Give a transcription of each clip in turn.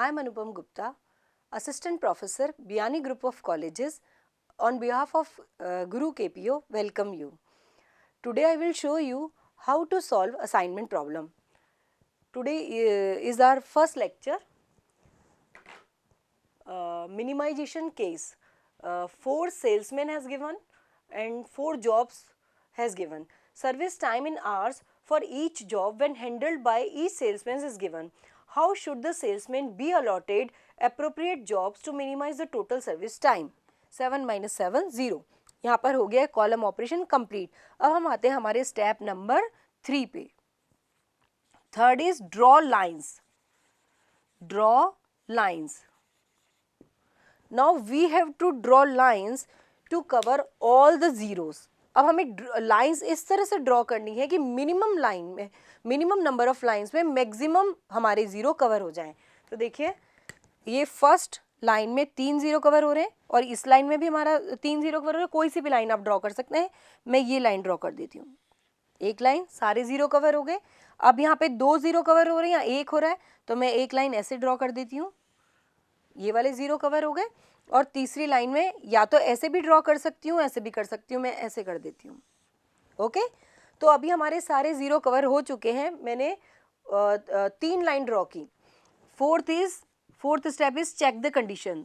I am Anupam Gupta, Assistant Professor, Biani Group of Colleges. On behalf of Guru KPO, welcome you. Today I will show you how to solve assignment problem. Today is our first lecture. Minimization case. 4 salesmen has given and 4 jobs has given. Service time in hours for each job when handled by each salesman is given. How should the salesman be allotted appropriate jobs to minimize the total service time? 7 minus 7 0. यहाँ पर हो गया column operation complete. अब हम आते हैं हमारे step number 3 पे. Third is draw lines. Draw lines. Now we have to draw lines to cover all the zeros. अब हमें लाइंस इस तरह से ड्रॉ करनी है कि मिनिमम लाइन में, मिनिमम नंबर ऑफ लाइंस में मैक्सिमम हमारे जीरो कवर हो जाएं. तो देखिए ये फर्स्ट लाइन में 3 जीरो कवर हो रहे हैं और इस लाइन में भी हमारा 3 जीरो कवर हो रहे हैं. कोई सी भी लाइन आप ड्रॉ कर सकते हैं. मैं ये लाइन ड्रॉ कर देती हूँ. एक लाइन, सारे जीरो कवर हो गए. अब यहाँ पे 2 जीरो कवर हो रहे हैं या 1 हो रहा है, तो मैं एक लाइन ऐसे ड्रॉ कर देती हूँ. ये वाले जीरो कवर हो गए. और तीसरी लाइन में या तो ऐसे भी ड्रॉ कर सकती हूँ, ऐसे भी कर सकती हूँ. मैं ऐसे कर देती हूँ. ओके. तो अभी हमारे सारे जीरो कवर हो चुके हैं. मैंने 3 लाइन ड्रॉ की. Fourth step is check the condition.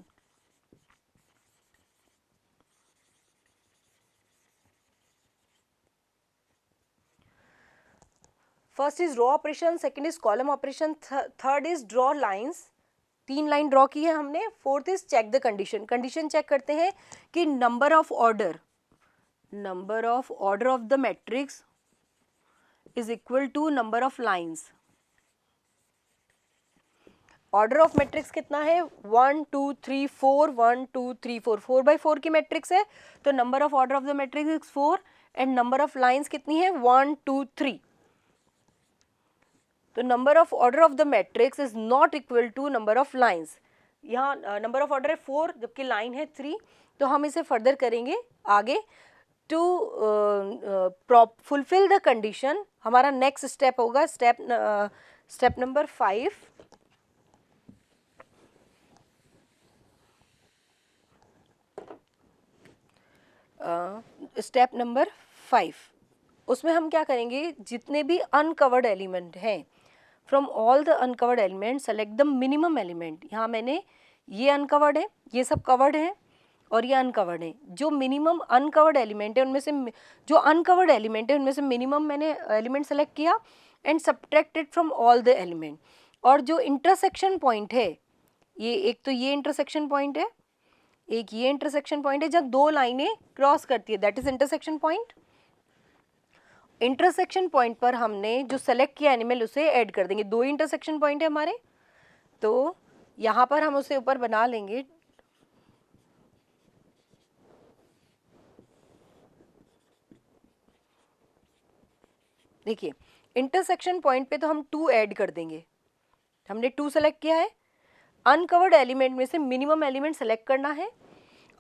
First is row operation, second is column operation, third is draw lines. 3 line draw की है हमने. Fourth is check the condition. Condition check करते हैं कि number of order of the matrix is equal to number of lines. Order of matrix कितना है? 1 2 3 4 1 2 3 4. 4x4 की matrix है, तो number of order of the matrix is 4 and number of lines कितनी है? 1 2 3. तो number of order of the matrix is not equal to number of lines. यहाँ number of order है 4 जबकि लाइन है 3. तो हम इसे फर्दर करेंगे आगे. टू फुलफिल द कंडीशन हमारा नेक्स्ट स्टेप होगा स्टेप नंबर 5. स्टेप नंबर 5 उसमें हम क्या करेंगे? जितने भी अनकवर्ड एलिमेंट हैं, from all the uncovered element select the minimum element. यहाँ मैंने ये अनकवर्ड है, ये सब कवर्ड है और ये अनकवर्ड है. जो मिनिमम अनकवर्ड एलिमेंट है उनमें से, जो अनकवर्ड एलिमेंट है उनमें से मिनिमम मैंने एलिमेंट सेलेक्ट किया and subtracted from all the element. और जो इंटरसेक्शन पॉइंट है, ये एक तो ये इंटरसेक्शन पॉइंट है, एक ये इंटरसेक्शन पॉइंट है जब 2 लाइनें क्रॉस करती है, that is intersection point. Intersection point पर हमने जो सेलेक्ट किया एनिमल उसे ऐड कर देंगे. 2 इंटरसेक्शन पॉइंट है हमारे, तो यहाँ पर हम उसे ऊपर बना लेंगे. देखिए इंटरसेक्शन पॉइंट पे तो हम 2 ऐड कर देंगे. हमने 2 सेलेक्ट किया है. अनकवर्ड एलिमेंट में से मिनिमम एलिमेंट सेलेक्ट करना है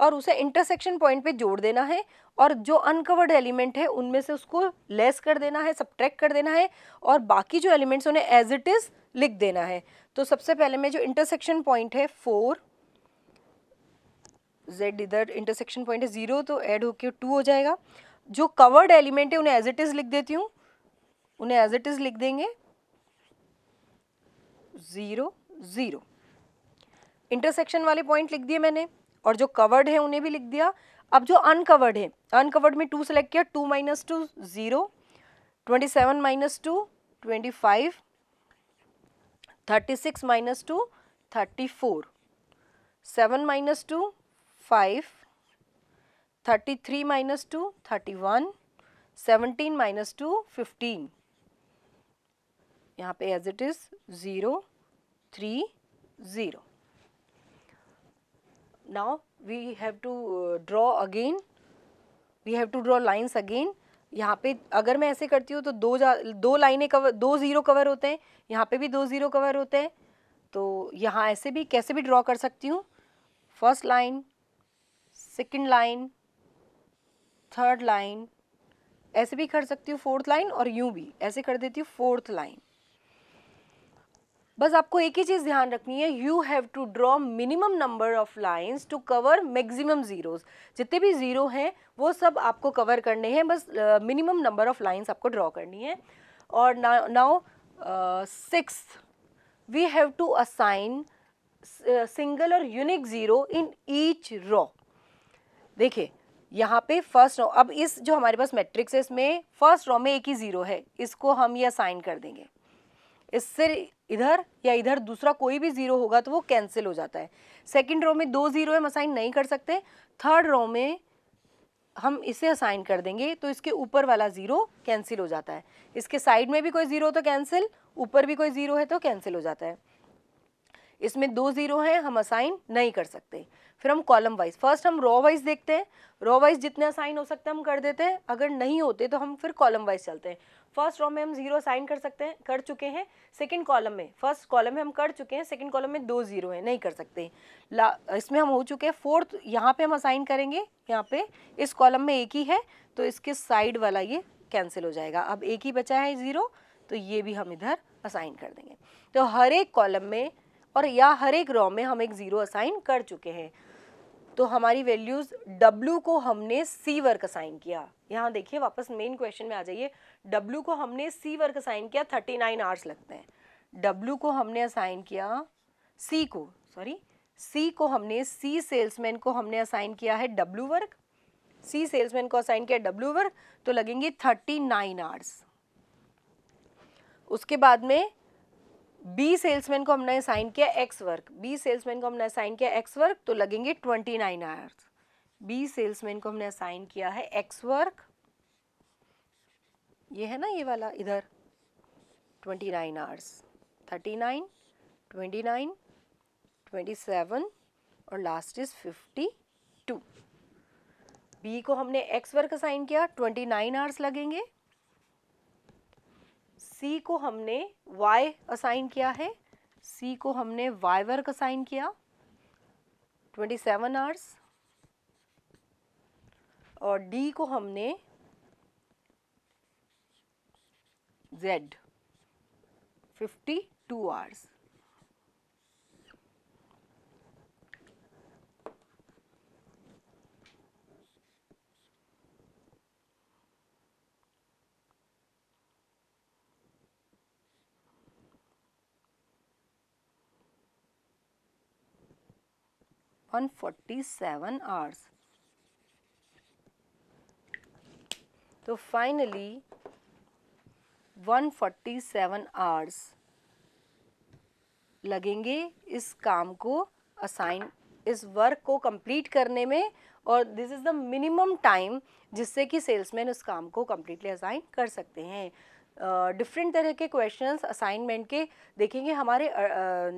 और उसे इंटरसेक्शन पॉइंट पे जोड़ देना है. और जो अनकवर्ड एलिमेंट है उनमें से उसको लेस कर देना है, सब्ट्रैक्ट कर देना है और बाकी जो एलिमेंट्स उन्हें एज इट इज लिख देना है. तो सबसे पहले में जो इंटरसेक्शन पॉइंट है 4 z, इधर इंटरसेक्शन पॉइंट है 0 तो ऐड होकर 2 हो जाएगा. जो कवर्ड एलिमेंट है उन्हें एज इट इज लिख देती हूँ. उन्हें एज इट इज लिख देंगे 0 0. इंटरसेक्शन वाले पॉइंट लिख दिए मैंने और जो कवर्ड है उन्हें भी लिख दिया. अब जो अनकवर्ड है, अनकवर्ड में 2 सेलेक्ट किया. 2 - 2 0, 27 - 2 25, 36 - 2 34, 7 - 2 5, 33 - 2 31, 17 - 2 15. यहाँ पे as it is 0 3 0. Now we have to draw again. We have to draw lines again. यहाँ पे अगर मैं ऐसे करती हूँ तो 2 लाइनें कवर, 2 जीरो कवर होते हैं. यहाँ पे भी 2 जीरो कवर होते हैं. तो यहाँ ऐसे भी कैसे भी ड्रॉ कर सकती हूँ. First line, second line, third line, ऐसे भी कर सकती हूँ फोर्थ लाइन और यूँ भी ऐसे कर देती हूँ फोर्थ लाइन. बस आपको एक ही चीज़ ध्यान रखनी है, you have to draw minimum number of lines to cover maximum zeros. जितने भी ज़ीरो हैं वो सब आपको कवर करने हैं, बस मिनिमम नंबर ऑफ लाइंस आपको ड्रॉ करनी है। और now 6th we have to assign single और unique zero in each row. देखिए यहाँ पे फर्स्ट रो, अब इस जो हमारे पास मैट्रिक्स है इसमें फर्स्ट रो में एक ही ज़ीरो है, इसको हम ये असाइन कर देंगे। इससे इधर या इधर दूसरा कोई भी ज़ीरो होगा तो वो कैंसिल हो जाता है। सेकंड रो में 2 ज़ीरो हम असाइन नहीं कर सकते, थर्ड रो में हम इसे असाइन कर देंगे तो इसके ऊपर वाला ज़ीरो कैंसिल हो जाता है। इसके साइड में भी कोई ज़ीरो तो कैंसिल, ऊपर भी कोई ज़ीरो है तो कैंसिल हो जाता है। इसमें 2 ज़ीरो हैं, हम असाइन नहीं कर सकते। फिर हम कॉलम वाइज, फर्स्ट हम रो वाइज देखते हैं, रो वाइज जितने असाइन हो सकते हैं हम कर देते हैं, अगर नहीं होते तो हम फिर कॉलम वाइज चलते हैं। फर्स्ट रो में हम 0 असाइन कर सकते हैं, कर चुके हैं। सेकंड कॉलम में, फर्स्ट कॉलम में हम कर चुके हैं, सेकंड कॉलम में 2 ज़ीरो हैं, नहीं कर सकते। इसमें हम हो चुके हैं। फोर्थ यहाँ पे हम असाइन करेंगे, यहाँ पे इस कॉलम में एक ही है तो इसके साइड वाला ये कैंसिल हो जाएगा। अब एक ही बचा है ज़ीरो, तो ये भी हम इधर असाइन कर देंगे। तो हर एक कॉलम में और या हर एक रो में हम एक ज़ीरो असाइन कर चुके हैं। तो हमारी वैल्यूज़ W को हमने C वर्क असाइन किया। यहाँ देखिए वापस मेन क्वेश्चन में आ जाइए, W को हमने C वर्क असाइन किया, 39 आवर्स लगते हैं। W को हमने असाइन किया, C को हमने C सेल्समैन को हमने असाइन किया है W वर्क, C सेल्समैन को असाइन किया W वर्क, तो लगेंगे 39 आवर्स। उसके बाद में बी सेल्समैन को हमने असाइन किया एक्स वर्क, बी सेल्समैन को हमने असाइन किया एक्स वर्क, तो लगेंगे 29 आवर्स। बी सेल्समैन को हमने असाइन किया है एक्स वर्क, ये है ना ये वाला इधर 29 आवर्स, 39, 29, 27 और लास्ट इज 52। बी को हमने एक्स वर्क असाइन किया, 29 आवर्स लगेंगे। सी को हमने y असाइन किया है, सी को हमने y वर्क असाइन किया, 27 आवर्स। और डी को हमने z 52 आवर्स। on 47 hours. तो फाइनली 147 आवर्स लगेंगे इस काम को असाइन, इस वर्क को कंप्लीट करने में, और this is the minimum time जिससे कि सेल्समैन उस काम को कम्प्लीटली असाइन कर सकते हैं। डिफरेंट तरह के क्वेश्चंस असाइनमेंट के देखेंगे हमारे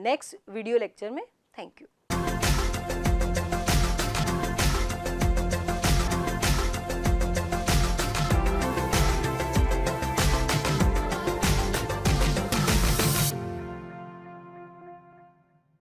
नेक्स्ट वीडियो लेक्चर में। Thank you.